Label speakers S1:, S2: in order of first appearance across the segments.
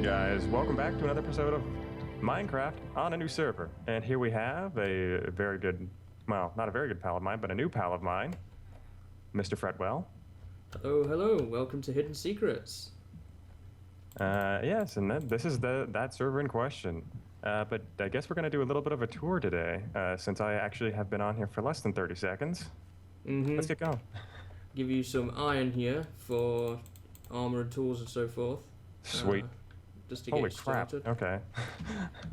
S1: guys? Welcome back to another episode of Minecraft on a new server. And here we have a very good, well, not a very good pal of mine, but a new pal of mine, Mr. Fretwell.
S2: Hello, welcome to Hidden Secrets.
S1: Yes, and this is that server in question. But I guess we're going to do a little bit of a tour today, since I actually have been on here for less than 30 seconds. Let's get going.
S2: Give you some iron here for armor and tools and so forth.
S1: Sweet.
S2: Just to
S1: Holy
S2: get you
S1: crap,
S2: started.
S1: okay.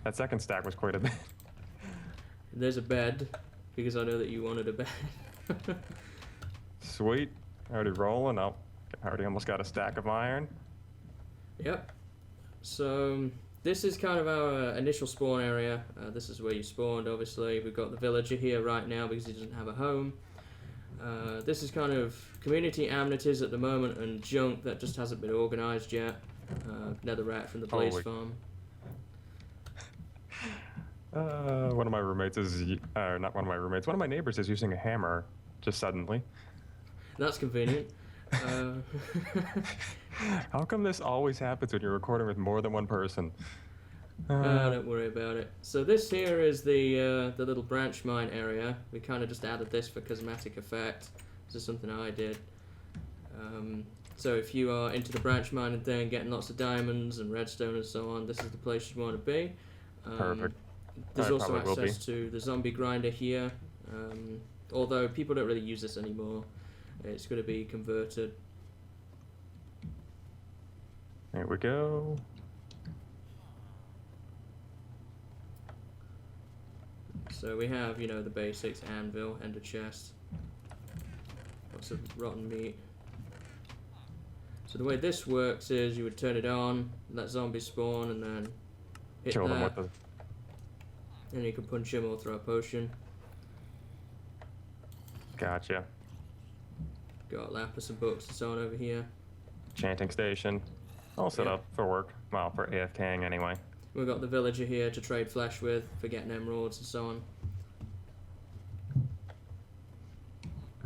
S1: That second stack was quite a bit.
S2: There's a bed, because I know that you wanted a bed.
S1: Sweet. Already rolling. Oh, I already almost got a stack of iron.
S2: Yep. So, this is kind of our initial spawn area. This is where you spawned, obviously. We've got the villager here right now because he doesn't have a home. This is kind of community amenities at the moment and junk that just hasn't been organised yet. Netherrack from the Blaze Farm.
S1: One of my roommates is, not one of my roommates, one of my neighbors is using a hammer just suddenly.
S2: That's convenient.
S1: How come this always happens when you're recording with more than one person?
S2: Don't worry about it. So this here is the little branch mine area. We kind of just added this for cosmetic effect. This is something I did. So if you are into the branch mining thing, getting lots of diamonds and redstone and so on, this is the place you want to be.
S1: Perfect.
S2: There's also access to the zombie grinder here. Although people don't really use this anymore. It's going to be converted.
S1: There we go.
S2: So we have, you know, the basics: anvil, ender chest, lots of rotten meat. So the way this works is you would turn it on, let zombies spawn, and then hit
S1: Kill them
S2: that.
S1: with
S2: And you can punch him or throw a potion.
S1: Gotcha.
S2: Got lapis and books and so on over here.
S1: Chanting station. All set up for work. Well, for AFKing anyway.
S2: We've got the villager here to trade flesh with for getting emeralds and so on.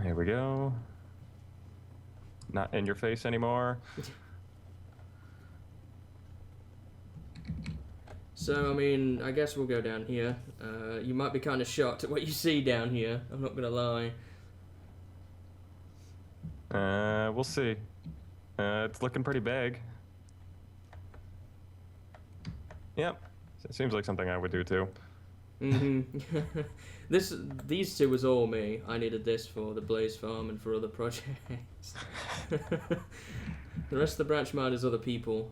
S1: Here we go. Not in your face anymore.
S2: So, I mean, I guess we'll go down here. You might be kind of shocked at what you see down here. I'm not going to lie.
S1: We'll see. It's looking pretty big. Yep. It seems like something I would do too.
S2: These two was all me. I needed this for the Blaze Farm and for other projects. The rest of the branch mine is other people.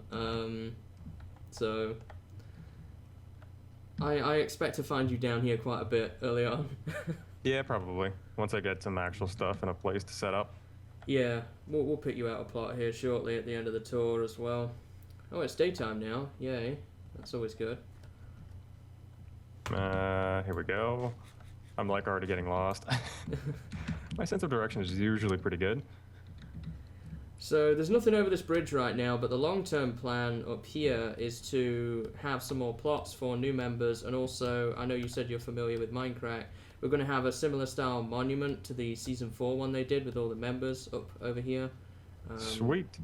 S2: So I expect to find you down here quite a bit early on.
S1: Yeah, probably. Once I get some actual stuff and a place to set up.
S2: Yeah, we'll pick you out a plot here shortly at the end of the tour as well. Oh, it's daytime now. Yay. That's always good.
S1: Here we go. I'm like already getting lost. My sense of direction is usually pretty good.
S2: So there's nothing over this bridge right now, but the long-term plan up here is to have some more plots for new members, and also, I know you said you're familiar with Minecraft, we're going to have a similar style monument to the Season 4 one they did with all the members up over here.
S1: Sweet.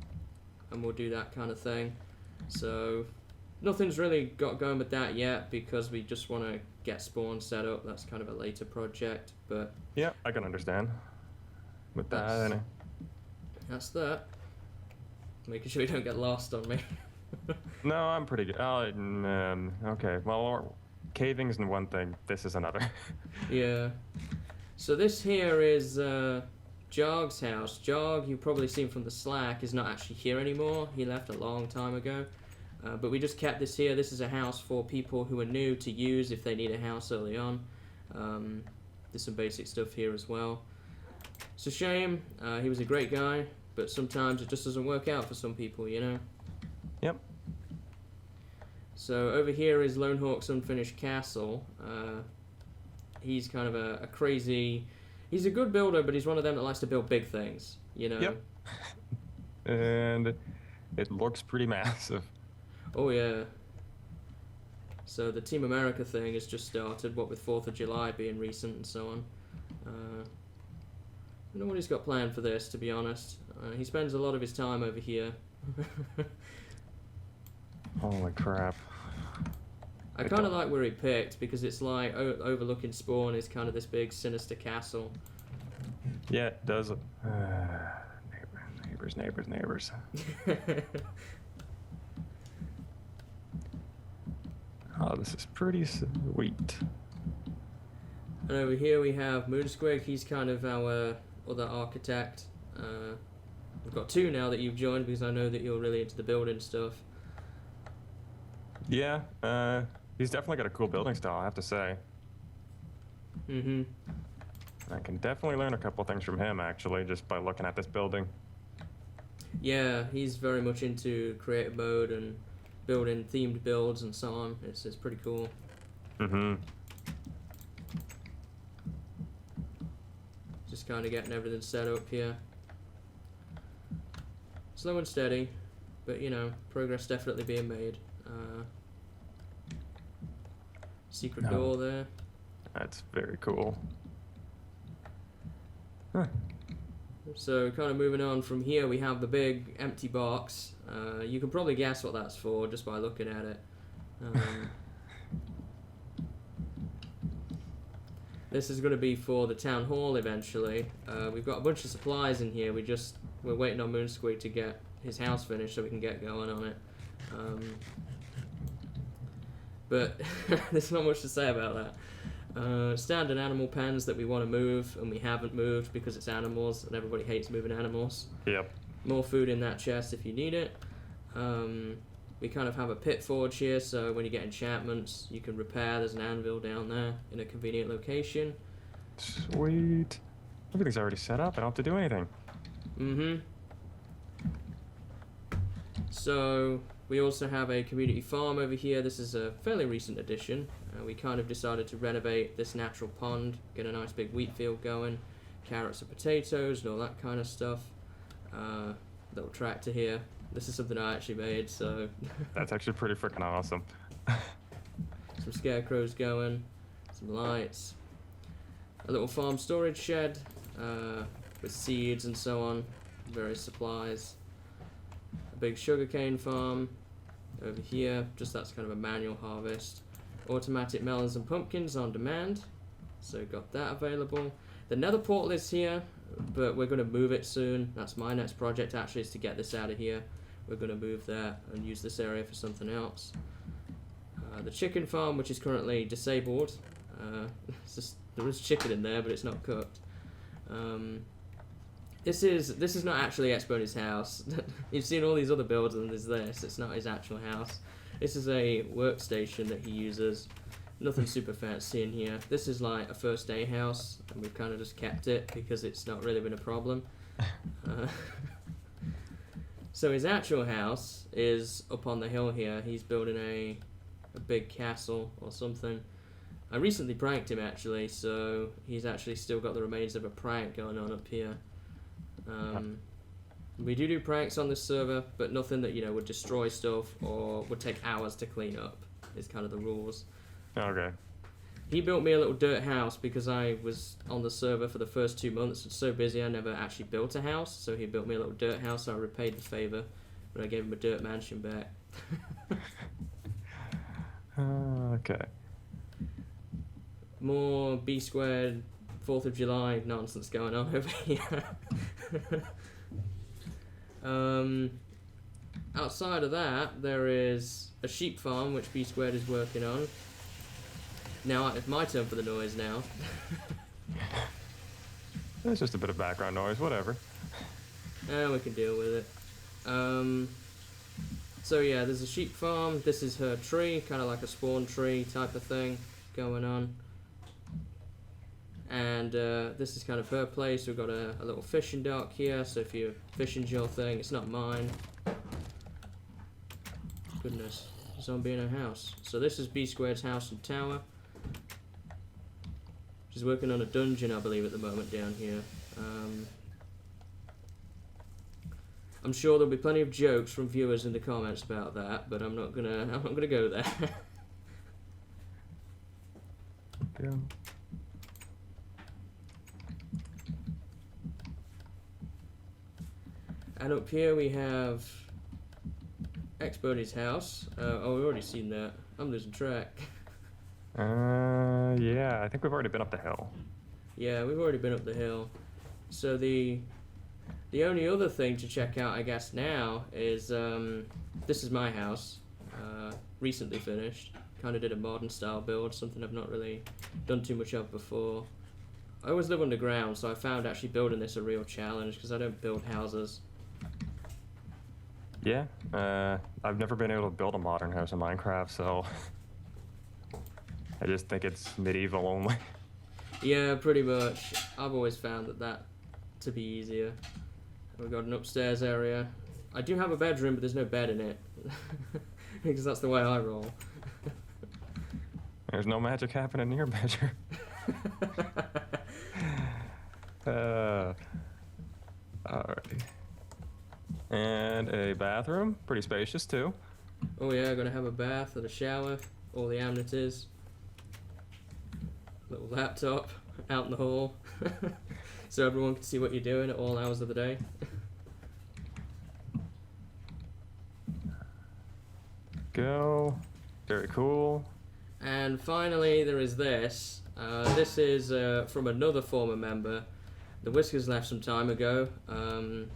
S2: And we'll do that kind of thing. So nothing's really got going with that yet because we just want to get spawn set up. That's kind of a later project, but
S1: yeah, I can understand with that.
S2: That's that. Making sure you don't get lost on me.
S1: No, I'm pretty good. Okay, well, caving's one thing. This is another.
S2: Yeah. So this here is Jog's house. Jog, you've probably seen from the Slack, is not actually here anymore. He left a long time ago. But we just kept this here. This is a house for people who are new to use if they need a house early on. There's some basic stuff here as well. It's a shame. He was a great guy, but sometimes it just doesn't work out for some people, you know?
S1: Yep.
S2: So over here is Lone Hawk's unfinished castle. He's kind of a crazy... He's a good builder, but he's one of them that likes to build big things, you know?
S1: Yep. And it looks pretty massive.
S2: Oh, yeah. So the Team America thing has just started, what with 4th of July being recent and so on. I don't know what he's got planned for this, to be honest. He spends a lot of his time over here.
S1: Holy crap.
S2: I kind of like where he picked because it's like overlooking spawn is kind of this big sinister castle.
S1: Yeah, it does. Neighbors. Oh, this is pretty sweet.
S2: And over here we have Moonsquig. He's kind of our other architect. We've got two now that you've joined because I know that you're really into the building stuff.
S1: Yeah, he's definitely got a cool building style, I have to say.
S2: Mm-hmm.
S1: I can definitely learn a couple things from him, actually, just by looking at this building.
S2: Yeah, he's very much into creative mode and building themed builds and so on. It's pretty cool.
S1: Mm-hmm.
S2: Just kind of getting everything set up here. Slow and steady, but you know, progress definitely being made. Secret door there.
S1: That's very cool. Huh.
S2: So kind of moving on from here, we have the big empty box. You can probably guess what that's for just by looking at it. This is going to be for the town hall eventually. We've got a bunch of supplies in here. We're waiting on Moonsquig to get his house finished so we can get going on it. But there's not much to say about that. Standard animal pens that we want to move and we haven't moved because it's animals and everybody hates moving animals.
S1: Yep.
S2: More food in that chest if you need it. We kind of have a pit forge here, so when you get enchantments you can repair. There's an anvil down there in a convenient location.
S1: Sweet. Everything's already set up. I don't have to do anything.
S2: Mm-hmm. So we also have a community farm over here. This is a fairly recent addition. We kind of decided to renovate this natural pond, get a nice big wheat field going, carrots and potatoes and all that kind of stuff. Little tractor here. This is something I actually made, so...
S1: That's actually pretty freaking awesome.
S2: Some scarecrows going, some lights. A little farm storage shed with seeds and so on, various supplies. A big sugarcane farm over here, just that's kind of a manual harvest. Automatic melons and pumpkins on demand, so got that available. The nether portal is here, but we're going to move it soon. That's my next project actually, is to get this out of here. We're going to move that and use this area for something else. The chicken farm, which is currently disabled. There is chicken in there, but it's not cooked. This is not actually Exponent's house. You've seen all these other builds and there's this. It's not his actual house. This is a workstation that he uses. Nothing super fancy in here. This is like a first day house, and we've kind of just kept it because it's not really been a problem. So his actual house is up on the hill here. He's building a big castle or something. I recently pranked him actually, so he's actually still got the remains of a prank going on up here. We do pranks on this server, but nothing that, you know, would destroy stuff or would take hours to clean up is kind of the rules.
S1: Okay.
S2: He built me a little dirt house because I was on the server for the first 2 months. It's so busy I never actually built a house, so he built me a little dirt house, so I repaid the favor, but I gave him a dirt mansion back.
S1: Okay.
S2: More B squared 4th of July nonsense going on over here. Outside of that, there is a sheep farm which B squared is working on. Now it's my turn for the noise now.
S1: It's just a bit of background noise, whatever.
S2: We can deal with it. So yeah, there's a sheep farm. This is her tree, kind of like a spawn tree type of thing going on. And this is kind of her place. We've got a little fishing dock here, so if you're fishing's your thing, it's not mine. Goodness, zombie in her house. So this is B squared's house and tower. She's working on a dungeon, I believe, at the moment down here. I'm sure there'll be plenty of jokes from viewers in the comments about that, but I'm not gonna go there.
S1: Yeah.
S2: And up here we have Exponent's house. Oh, we've already seen that. I'm losing track.
S1: Yeah, I think we've already been up the hill.
S2: Yeah, we've already been up the hill. So the only other thing to check out, I guess, now is this is my house. Recently finished. Kind of did a modern style build, something I've not really done too much of before. I always live underground, so I found actually building this a real challenge because I don't build houses.
S1: Yeah, I've never been able to build a modern house in Minecraft, so I just think it's medieval only.
S2: Yeah, pretty much. I've always found that to be easier. We've got an upstairs area. I do have a bedroom, but there's no bed in it. Because that's the way I roll.
S1: There's no magic happening in your bedroom. Alrighty. And a bathroom, pretty spacious too.
S2: Oh yeah, gonna have a bath and a shower, all the amenities. Little laptop out in the hall, so everyone can see what you're doing at all hours of the day.
S1: Go. Very cool.
S2: And finally, there is this. This is from another former member. The Whiskers left some time ago.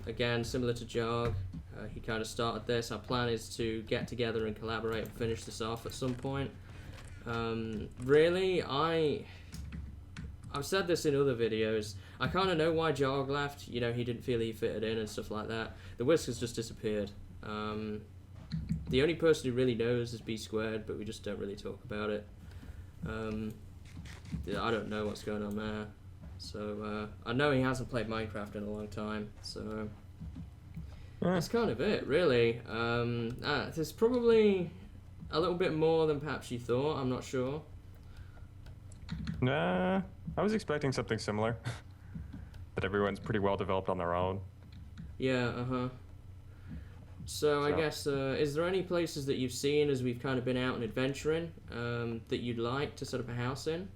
S2: Again, similar to Jog, he kind of started this. Our plan is to get together and collaborate and finish this off at some point. Really, I've said this in other videos. I kind of know why Jog left. You know, he didn't feel he fitted in and stuff like that. The Whiskers just disappeared. The only person who really knows is B Squared, but we just don't really talk about it. I don't know what's going on there. So, I know he hasn't played Minecraft in a long time, so that's kind of it, really. There's probably a little bit more than perhaps you thought, I'm not sure.
S1: Nah, I was expecting something similar. That everyone's pretty well developed on their own.
S2: Yeah, So I guess, is there any places that you've seen as we've kind of been out and adventuring that you'd like to set up a house in?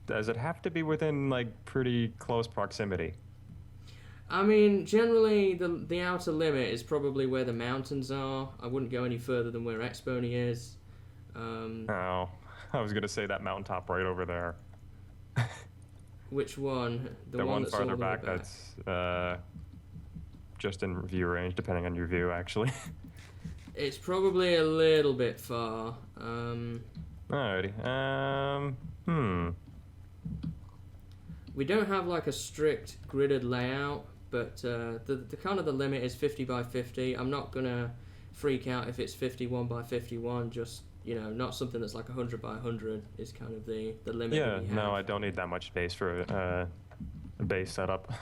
S1: Does it have to be within, like, pretty close proximity?
S2: I mean, generally, the outer limit is probably where the mountains are. I wouldn't go any further than where Exponey is.
S1: Oh, I was gonna say that mountaintop right over there.
S2: Which one?
S1: The one
S2: that's
S1: farther
S2: all the way
S1: back that's just in view range, depending on your view, actually.
S2: It's probably a little bit far.
S1: Alrighty.
S2: We don't have like a strict gridded layout, but the kind of the limit is 50 by 50. I'm not gonna freak out if it's 51 by 51. Just, you know, not something that's like 100 by 100 is kind of the limit.
S1: Yeah,
S2: that we have.
S1: no, I don't need that much space for a base setup.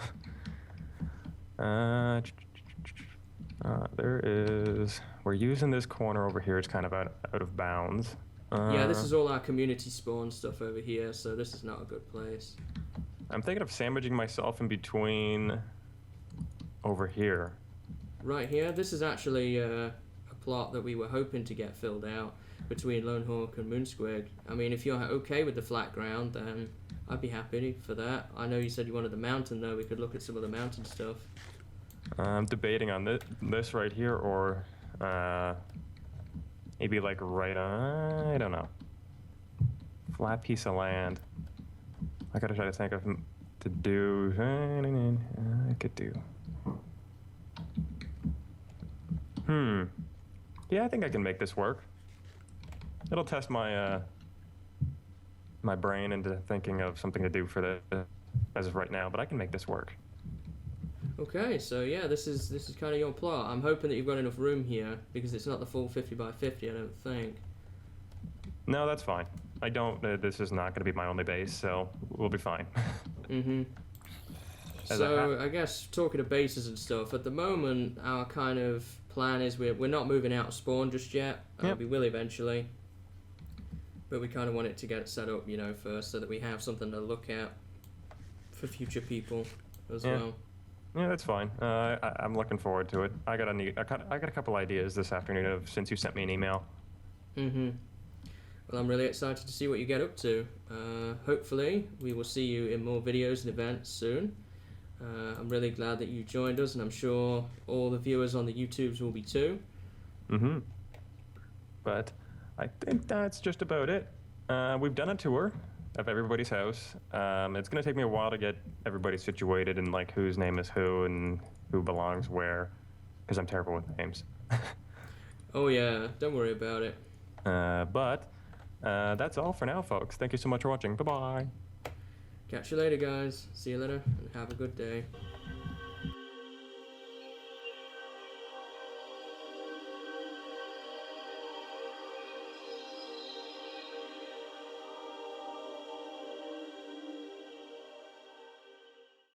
S1: There is. We're using this corner over here. It's kind of out of bounds.
S2: Yeah, this is all our community spawn stuff over here, so this is not a good place.
S1: I'm thinking of sandwiching myself in between over here.
S2: Right here, this is actually a plot that we were hoping to get filled out between Lone Hawk and Moonsquig. I mean, if you're okay with the flat ground, then I'd be happy for that. I know you said you wanted the mountain, though. We could look at some of the mountain stuff.
S1: I'm debating on this right here, or maybe like right on, I don't know. Flat piece of land. I gotta try to think of to do. I could do. Yeah, I think I can make this work. It'll test my my brain into thinking of something to do for the as of right now, but I can make this work.
S2: Okay, so yeah, this is kind of your plot. I'm hoping that you've got enough room here because it's not the full 50 by 50, I don't think.
S1: No, that's fine. I don't. This is not going to be my only base, so we'll be fine.
S2: So I guess talking of bases and stuff, at the moment our kind of plan is we're not moving out of spawn just yet. We will eventually, but we kind of want it to get it set up, you know, first, so that we have something to look at for future people as well.
S1: Yeah, that's fine. I'm looking forward to it. I got a couple ideas this afternoon since you sent me an email.
S2: Well, I'm really excited to see what you get up to. Hopefully, we will see you in more videos and events soon. I'm really glad that you joined us, and I'm sure all the viewers on the YouTubes will be too.
S1: Mm-hmm. But I think that's just about it. We've done a tour of everybody's house. It's going to take me a while to get everybody situated and like whose name is who and who belongs where, because I'm terrible with names.
S2: Oh yeah, don't worry about it.
S1: But that's all for now, folks. Thank you so much for watching. Bye-bye.
S2: Catch you later, guys. See you later, and have a good day.